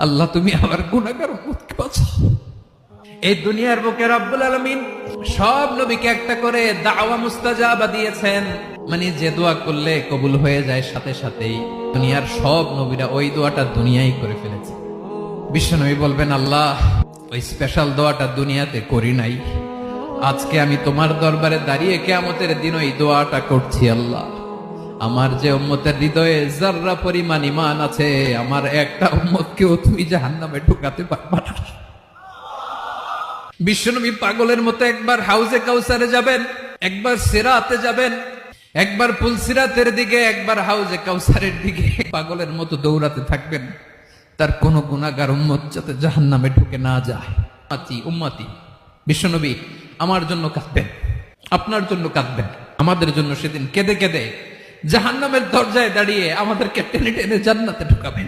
আল্লাহ তুমি আমার গুনাহগার উম্মতকে বাঁচাও। এই দুনিয়ার বুকে রব্বুল আলামিন সব নবীকে একটা করে দাওয়া মুস্তাজাবা দিয়েছেন, মানে যে দোয়া করলে কবুল হয়ে যায় সাথে সাথেই। দুনিয়ার সব নবীরা ওই দোয়াটা দুনিয়ায় করে ফেলেছে। বিশ্বনবী বলবেন, আল্লাহ ওই স্পেশাল দোয়াটা দুনিয়াতে করি নাই, আজকে আমি তোমার দরবারে দাঁড়িয়ে কিয়ামতের দিন ওই দোয়াটা করছি। আল্লাহ আমার যে উম্মতের হৃদয়ে যাররা পরিমাণ ঈমান আছে, আমার একটা উম্মতকেও তুমি জাহান্নামে ঢুকাতে পারবা না। বিশ্বনবী পাগলের মতো একবার হাউজে কাউসারে যাবেন, একবার সিরাতে যাবেন, একবার পুলসিরাতের দিকে, একবার হাউজে কাউসারের দিকে পাগলের মতো দৌড়াতে থাকবেন, তার কোন গুনাহগার উম্মত যাতে জাহান্নামে ঢুকে না যায়। উম্মতি বিশ্বনবী আমার জন্য কাঁদবেন, আপনার জন্য কাঁদবেন, আমাদের জন্য সেদিন কেঁদে কেঁদে জাহান্নামের দরজায় দাঁড়িয়ে আমাদেরকে টেনে টেনে জান্নাতে ঢুকাবেন।